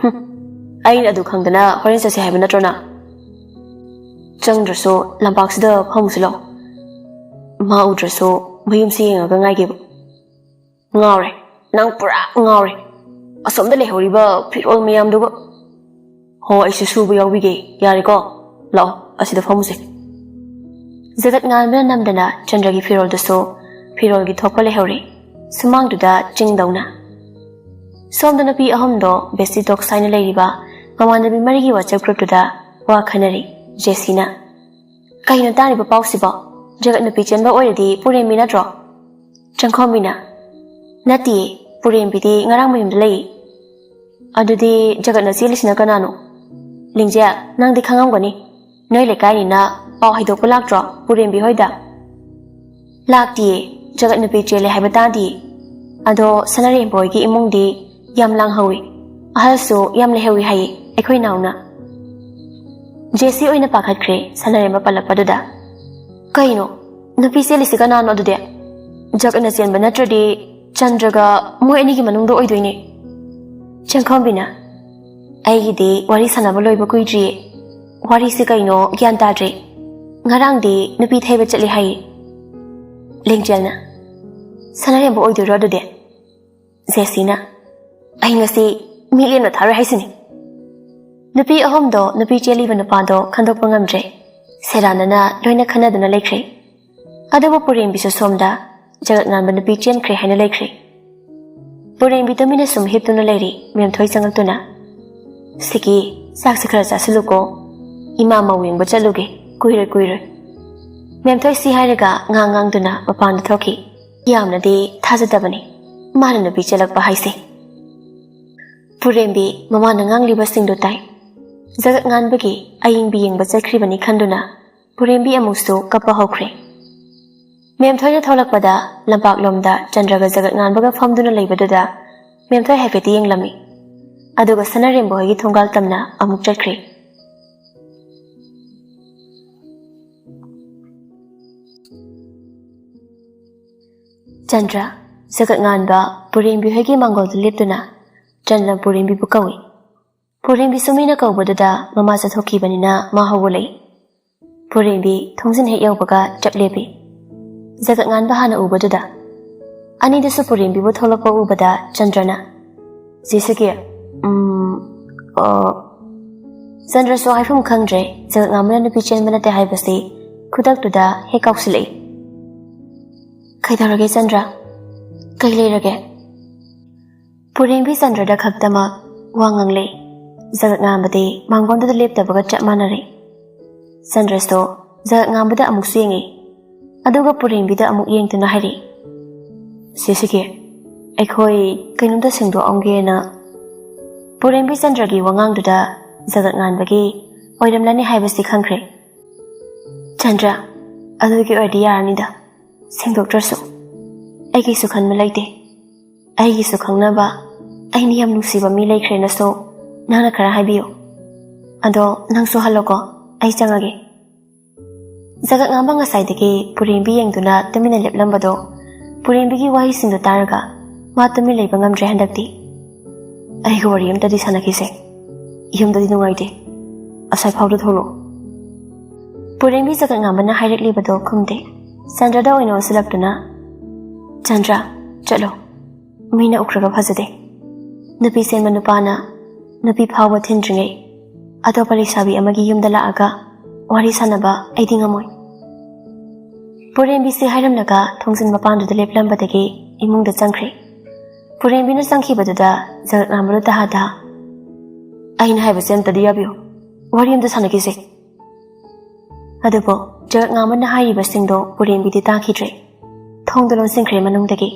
"ꯑꯩꯅ ꯑꯗꯨ ꯈꯪꯗꯅ ꯍꯣꯔꯦꯟ ꯆꯠꯁꯦ ꯍꯥꯏꯕ ꯅꯠꯇ꯭ꯔꯣꯅ?" "ꯆꯪꯗ꯭ꯔꯁꯨ ꯂꯝꯄꯥꯛꯁꯤꯗ ꯐꯝꯃꯨꯁꯤ ꯂꯥꯎ, ꯃꯥ ꯎꯗ꯭ꯔꯁꯨ ꯃꯌꯨꯝꯁꯤ ꯌꯦꯡꯉꯒ ꯉꯥꯏꯒꯦꯕ." "ꯉꯥꯎꯔꯦ, ꯅꯪ ꯄꯨꯔꯥ ꯉꯥꯎꯔꯦ, ꯑꯁꯣꯝꯗ ꯂꯩꯍꯧꯔꯤꯕ ꯐꯤꯔꯣꯜ ꯃꯌꯥꯝꯗꯨꯒ." "ꯍꯣ, ꯑꯩꯁꯨ ꯁꯨꯕ ꯌꯥꯎꯕꯤꯒꯦ, ꯌꯥꯔꯦꯀꯣ, ꯂꯥꯛꯑꯣ ꯑꯁꯤꯗ ꯐꯝꯃꯨꯁꯦ." ꯖꯒꯠ ꯉꯥꯟꯕꯅ ꯅꯝꯗꯅ ꯆꯟꯗ꯭ꯔꯒꯤ ꯐꯤꯔꯣꯜꯗꯨꯁꯨ ꯐꯤꯔꯣꯜꯒꯤ ꯊꯣꯛꯄ ꯂꯩꯍꯧꯔꯤ, ꯁꯨꯃꯥꯡꯗꯨꯗ ꯆꯤꯡꯗꯧꯅ꯫ ꯁꯣꯝꯗ ꯅꯨꯄꯤ ꯑꯍꯨꯝꯗꯣ ꯕꯦꯁꯇꯤ ꯗꯣꯛꯁ ꯍꯥꯏꯅ ꯂꯩꯔꯤꯕ ꯃꯃꯥꯟꯅꯕꯤ ꯃꯔꯤꯒꯤ ꯋꯥꯆꯞ ꯒ꯭ꯔꯨꯞꯇꯨꯗ ꯋꯥ ꯈꯟꯅꯔꯤ꯫ ꯖꯦꯁꯤꯅ, "ꯀꯩꯅꯣ ꯇꯥꯔꯤꯕ ꯄꯥꯎꯁꯤꯕꯣ? ꯖꯒꯠ ꯅꯨꯄꯤ ꯆꯦꯟꯕ ꯑꯣꯏꯔꯗꯤ ꯄꯨꯔꯦꯝꯕꯤ ꯅꯠꯇ꯭ꯔꯣ?" ꯆꯪꯈꯣꯝꯕꯤꯅ, "ꯅꯠꯇꯤꯌꯦ, ꯄꯨꯔꯦꯝꯕꯤꯗꯤ ꯉꯔꯥꯡ ꯃꯌꯨꯝꯗ ꯂꯩ." "ꯑꯗꯨꯗꯤ ꯖꯒꯠꯅ ꯆꯦꯜꯂꯤꯁꯤꯅ ꯀꯅꯥꯅꯣ?" "ꯂꯤꯡꯖꯦꯜ, ꯅꯪꯗꯤ ꯈꯪꯉꯝꯒꯅꯤ, ꯅꯣꯏ ꯂꯩꯀꯥꯏꯅꯤꯅ ꯄꯥꯎ ꯍꯩꯗꯣꯛꯄ ꯂꯥꯛꯇ꯭ꯔꯣ ꯄꯨꯔꯦꯝꯕꯤ ꯍꯣꯏꯗ?" "ꯂꯥꯛꯇꯤꯌꯦ, ꯖꯒꯠ ꯅꯨꯄꯤ ꯆꯦꯜꯂꯦ ꯍꯥꯏꯕ ꯇꯥꯗꯤꯌꯦ. ꯑꯗꯣ ꯁꯅꯥꯔꯦꯝꯕ ꯍꯣꯏꯒꯤ ꯏꯃꯨꯡꯗꯤ ꯌꯥꯝ ꯂꯥꯡꯍꯧꯋꯤ, ꯑꯍꯜꯁꯨ ꯌꯥꯝ ꯂꯩꯍꯧꯋꯤ ꯍꯥꯏꯌꯦ ꯑꯩꯈꯣꯏ ꯅꯥꯎꯅ." ꯖꯦꯁꯤ ꯑꯣꯏꯅ ꯄꯥꯈꯠꯈ꯭ꯔꯦ ꯁꯅꯥꯔꯦꯝꯕ ꯄꯜꯂꯛꯄꯗꯨꯗ꯫ "ꯀꯩꯅꯣ, ꯅꯨꯄꯤ ꯆꯦꯜꯂꯤꯁꯤ ꯀꯅꯥꯅꯣ ꯑꯗꯨꯗꯤ? ꯖꯒꯠꯅ ꯆꯦꯟꯕ ꯅꯠꯇ꯭ꯔꯗꯤ ꯆꯟꯗ꯭ꯔꯒ ꯃꯣꯏ ꯑꯅꯤꯒꯤ ꯃꯅꯨꯡꯗ ꯑꯣꯏꯗꯣꯏꯅꯦ." ꯆꯪꯈꯣꯝꯕꯤꯅ, "ꯑꯩꯒꯤꯗꯤ ꯋꯥꯔꯤ ꯁꯥꯟꯅꯕ ꯂꯣꯏꯕ ꯀꯨꯏꯗ꯭ꯔꯤꯌꯦ, ꯋꯥꯔꯤꯁꯤ ꯀꯩꯅꯣ ꯒ꯭ꯌꯥꯟ ꯇꯥꯗ꯭ꯔꯦ, ꯉꯔꯥꯡꯗꯤ ꯅꯨꯄꯤ ꯊꯩꯕ ꯆꯠꯂꯤ ꯍꯥꯏꯌꯦ." ꯂꯤꯡꯖꯦꯜꯅ, "ꯁꯅꯥꯔꯦꯝꯕ ꯑꯣꯏꯗꯣꯏꯔꯣ ꯑꯗꯨꯗꯤ?" ꯖꯦꯁꯤꯅ, "ꯑꯩ ꯉꯁꯤ ꯃꯤꯠꯂꯦꯝꯅ ꯊꯥꯔꯣꯏ ꯍꯥꯏꯁꯤꯅꯤ." ꯅꯨꯄꯤ ꯑꯍꯨꯝꯗꯣ ꯅꯨꯄꯤ ꯆꯦꯜꯂꯤꯕ ꯅꯨꯄꯥꯗꯣ ꯈꯟꯗꯣꯛꯄ ꯉꯝꯗ꯭ꯔꯦ, ꯁꯦꯔꯥꯟꯅꯅ ꯂꯣꯏꯅ ꯈꯟꯅꯗꯨꯅ ꯂꯩꯈ꯭ꯔꯦ꯫ ꯑꯗꯨꯕꯨ ꯄꯨꯔꯦꯝꯕꯤꯁꯨ ꯁꯣꯝꯗ ꯖꯒꯠ ꯉꯥꯟꯕ ꯅꯨꯄꯤ ꯆꯦꯟꯈ꯭ꯔꯦ ꯍꯥꯏꯅ ꯂꯩꯈ꯭ꯔꯦ꯫ ꯄꯨꯔꯦꯝꯕꯤ ꯇꯨꯃꯤꯟꯅ ꯁꯨꯝ ꯍꯤꯞꯇꯨꯅ ꯂꯩꯔꯤ꯫ ꯃꯦꯝꯊꯣꯏ ꯆꯪꯉꯛꯇꯨꯅ, "ꯁꯤꯀꯤ, ꯆꯥꯛꯁꯤ ꯈꯔ ꯆꯥꯁꯤꯜꯂꯨꯀꯣ, ꯏꯃꯥ ꯃꯧ ꯌꯦꯡꯕ ꯆꯠꯂꯨꯒꯦ, ꯀꯨꯏꯔꯣꯏ." ꯃꯦꯝꯊꯣꯏ ꯁꯤ ꯍꯥꯏꯔꯒ ꯉꯥꯡꯗꯨꯅ ꯃꯄꯥꯟꯗ ꯊꯣꯛꯈꯤ꯫ ꯌꯥꯝꯅꯗꯤ ꯊꯥꯖꯗꯕꯅꯤ ꯃꯥꯅ ꯅꯨꯄꯤ ꯆꯦꯜꯂꯛꯄ ꯍꯥꯏꯁꯦ꯫ ꯄꯨꯔꯦꯝꯕꯤ ꯃꯃꯥꯅ ꯉꯥꯡꯂꯤꯕꯁꯤꯡꯗꯨ ꯇꯥꯏ꯫ ꯖꯒꯠ ꯉꯥꯟꯕꯒꯤ ꯑꯌꯤꯡꯕꯤ ꯌꯦꯡꯕ ꯆꯠꯈ꯭ꯔꯤꯕꯅꯤ ꯈꯟꯗꯨꯅ ꯄꯨꯔꯦꯝꯕꯤ ꯑꯃꯨꯛꯁꯨ ꯀꯞꯄ ꯍꯧꯈ꯭ꯔꯦ꯫ ꯃꯦꯝꯊꯣꯏꯅ ꯊꯣꯛꯂꯛꯄꯗ ꯂꯝꯄꯥꯛꯂꯣꯝꯗ ꯆꯟꯗ꯭ꯔꯒ ꯖꯒꯠ ꯉꯥꯟꯕꯒ ꯐꯝꯗꯨꯅ ꯂꯩꯕꯗꯨꯗ ꯃꯦꯝꯊꯣꯏ ꯍꯥꯏꯐꯦꯠꯇꯤ ꯌꯦꯡꯂꯝꯃꯤ, ꯑꯗꯨꯒ ꯁꯅꯥꯔꯦꯝꯕ ꯍꯣꯏꯒꯤ ꯊꯣꯡꯒꯥꯜ ꯇꯝꯅ ꯑꯃꯨꯛ ꯆꯠꯈ꯭ꯔꯦ꯫ ꯆꯟꯗ꯭ꯔ, ꯖꯒꯠ ꯉꯥꯟꯕ ꯄꯨꯔꯦꯝꯕꯤ ꯍꯣꯏꯒꯤ ꯃꯥꯡꯒꯣꯜꯗ ꯂꯦꯞꯇꯨꯅ ꯆꯟꯗ꯭ꯔ ꯄꯨꯔꯦꯝꯕꯤꯕꯨ ꯀꯧꯏ꯫ ꯄꯨꯔꯦꯝꯕꯤꯁꯨ ꯃꯤꯅ ꯀꯧꯕꯗꯨꯗ ꯃꯃꯥ ꯆꯠꯊꯣꯛꯈꯤꯕꯅꯤꯅ ꯃꯥ ꯍꯧꯒꯠꯂꯛꯏ꯫ ꯄꯨꯔꯦꯝꯕꯤ ꯊꯣꯡꯖꯤꯟ ꯍꯦꯛ ꯌꯧꯕꯒ ꯆꯞ ꯂꯦꯞꯄꯤ꯫ ꯖꯒꯠ ꯉꯥꯟꯕ ꯍꯥꯟꯅ ꯎꯕꯗꯨꯗ ꯑꯅꯤꯗꯨꯁꯨ ꯄꯨꯔꯦꯝꯕꯤꯕꯨ ꯊꯣꯛꯂꯛꯄ ꯎꯕꯗ ꯆꯟꯗ꯭ꯔꯅ, Jessica, Sandra so I from country, the Naman Pichin Minute Hibasi, Kudak to da, Hickoxley. Kaidarage Sandra, Kailirage. Putting be Sandra da Kaktama, Wangangli, Zagnambadi, Mangon to the lip the Bogat Manari. Sandra sto, Zagnambada Amuxingi, Aduga putting be the Amuk to Nahari. Jessica. Aikoi kainumda singdo ongena Purembi Sandragi wangangduda zagat nganbagi oiramlani haibasi khangkhre Chandra adugi oidi yarnida singdoktarsu aigi su khanma laite aigi su khangnaba aini yam nusiba mi laikhre na so nangna khara haibiyo ado nangsu haloko ai changage zagat ngamba ngasaidagi Purembi yengduna tamina leplambado Purembigi wahi singdo taraga Matami lay bangam drehandakti. Ay ko wariyam tadi sana kise. Iyam tadi nungaiti. Asay paudo tholo. Purembi zagat ngaman na hairik libado kumde. Sandra daw ino silak na. Chandra, chalo. Mina ukraga phazade. Napi sen manupana. Napi phawa thindringay. Ato palisabi amagi yumdala aga. Wari sanaba ay dingamoy. Purembi si hairam naga thongsin mapando dalip lambadagi imung da changkre. Purembi na sangkibaduda zagat ngamalo tahada. Aina haibasi amtadi yabiyo. Wari amta sanakise. Adubo, zagat ngaman na haibasingdo Purembi di takidre. Thongdalon singkre manungdagi.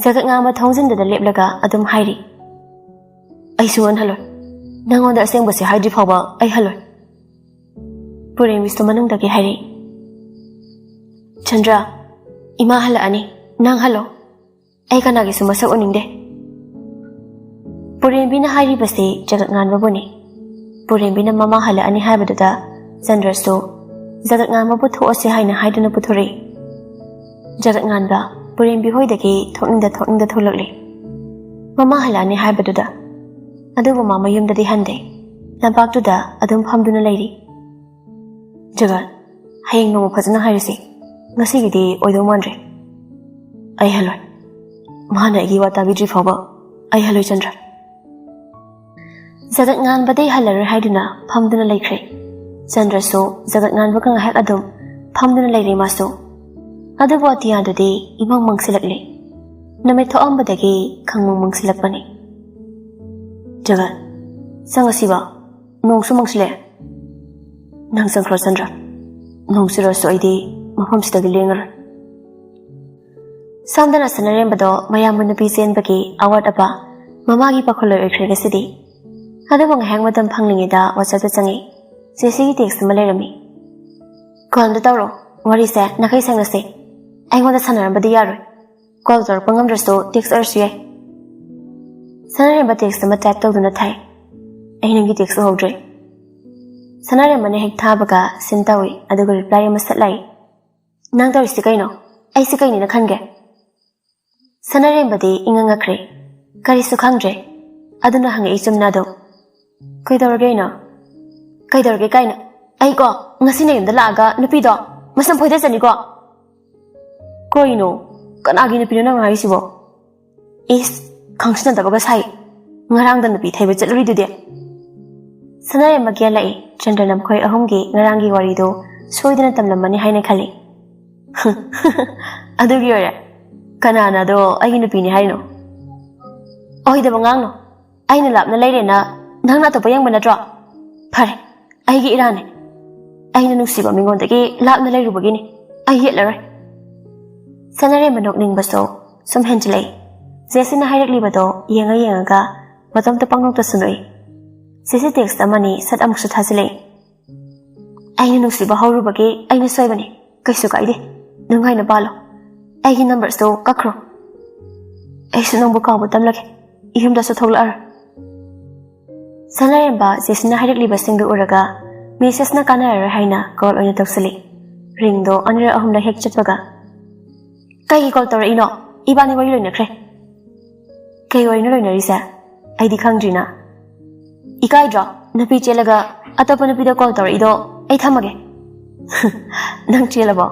Zagat ngama thongzindada leplaga adum hairi. Ay suwan haloy. Nangonda asengbasi haidri phawba ay haloy. Purembi sto manungdagi hairi. Chandra, ima hala ani, nang halo. Ay kanagi sumasak uningde. Purembi na hari basi jagat ngan babuni. Purembi na mama hala ani haibaduda Sandra sto jagat ngan mabutho ose haina haiduna puthuri. Jagat ngan ba Purembi hoidagi thokningda tholakli. Mama hala ani haibaduda. Adubu mama yumdadi hande. Lampaktuda adum phamduna lairi. Jagat hayeng nomu phajana hairisi. Ngasigidi oido mandre. Ay haloi. Mana igi wata bidri phawba ai haloi Chandra Zagat ngan badai halar haiduna phamduna laikhre Chandra so zagat ngan bakang hak adum phamduna lairi maso adubu atiya dudi imang mangsilakle name thoam badagi khangmang mangsilakpani Jagat sangasiba nongsu mangsile nang sangkhro Chandra nongsiro so aidi mafam sidagi lengar Samdana sanarembado mayamun nabi zenbagi award aba mamagi pakholoy oikhregasidi adubu ngahang madam phanglingida WhatsApp changi Jessica text malairami Call da tawro wari se nakai sangnase aingoda sanarambadi yaroi call tor pangamdraso text arsuye sanaremba text ma type tawduna thai ainangi text hodre sanaremba ne hek thabaga sintawi adugu reply ma satlai nang tawisi kaino ai se kaini na khange Sanarembadi ingangakre kari sukhangre aduna hangi chumnado kaidorge kaina ai ko ngasina yumda laga nupido masam phoida chani ko koino kanagi nupino nang hai sibo is khangsna dabaga sai ngarang da nupi thaiba chaluri dude Sanaremba gya lai Chandranam khoi ahumgi ngarangi warido soidana tamlamani haina khali adugi ora Kanana do ayino pini haino. Ohi da bangangno. Ayino lapna lairena nangna to payang manadro. Pare, aygi irane. Ayino nusiba mingondagi lapna lairubagini. Ay yetlaroy. Sanare manok ning baso sum henjlay. Jesina hairak libado yenga matom to pangnok to sunoi. Sisi text amani sat amuk suthasile. Ayino nusiba haurubagi ayino soibani. Kaisu kaide. Nungai na balo. Aigi numbers to kakro. Aisu nang bukaw butam lagi. Ihum da sa thoglar. Sanaremba Jesina hairak libasing do uraga. Mrs na kanar haina call oina toksali. Ring do anira ahum na hek chatwaga. Kai call tora ino. Ibani wari loina kre. Kai wari na loina risa. Ay di khangjina. Ikai dra. Napi chelaga. Atapa napi da call tora ido. Ay thamage. Nang chelabo.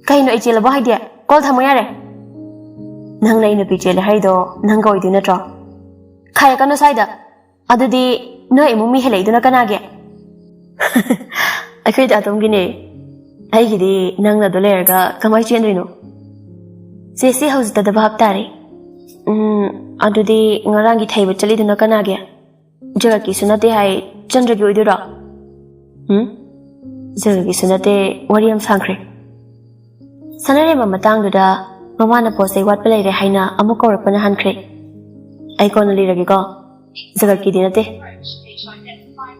Kai no ay chelabo hai dia. Call thamo yare. Nang na ina pichele hai do. Nang gawai di na tra. ꯈꯥꯏꯔꯛꯀꯅꯣ ꯁ꯭ꯋꯥꯏꯗ ꯑꯗꯨꯗꯤ ꯅꯣꯏ ꯏꯃꯨꯡ ꯃꯤ ꯍꯦꯜꯂꯛꯏꯗꯨꯅ ꯀꯅꯥꯒꯤ ꯑꯩꯈꯣꯏꯗ ꯑꯗꯣꯝꯒꯤꯅꯦ ꯑꯩꯒꯤꯗꯤ ꯅꯪꯅ ꯑꯗꯨ ꯂꯩꯔꯒ ꯀꯃꯥꯏ ꯆꯦꯟꯗꯣꯏꯅꯣ ꯆꯦꯁꯤ ꯍꯧꯖꯤꯛꯇꯗ ꯚꯥꯞ ꯇꯥꯔꯦ ꯑꯗꯨꯗꯤ ꯉꯔꯥꯡꯒꯤ ꯊꯩꯕ ꯆꯠꯂꯤꯗꯨꯅ ꯀꯅꯥꯒꯤ ꯖꯒꯠꯀꯤꯁꯨ ꯅꯠꯇꯦ ꯍꯥꯏ ꯆꯟꯗ꯭ꯔꯒꯤ ꯑꯣꯏꯗꯣꯏꯔꯣ ꯖꯒꯠꯀꯤꯁꯨ ꯅꯠꯇꯦ ꯋꯥꯔꯤ ꯌꯥꯝ ꯁꯥꯡꯈ꯭ꯔꯦ ꯁꯥꯟꯅꯔꯤꯕ ꯃꯇꯥꯡꯗꯨꯗ ꯃꯃꯥꯅ ꯄꯣꯠ ꯆꯩ ꯋꯥꯠꯄ ꯂꯩꯔꯦ ꯍꯥꯏꯅ ꯑꯃꯨꯛ ꯀꯧꯔꯛꯄꯅ ꯍꯟꯈ꯭ꯔꯦ ꯑꯩ ꯀꯣꯟꯅ ꯂꯤꯔꯒꯦꯀꯣ ꯖꯒꯠꯀꯤꯗꯤ ꯅꯠꯇꯦ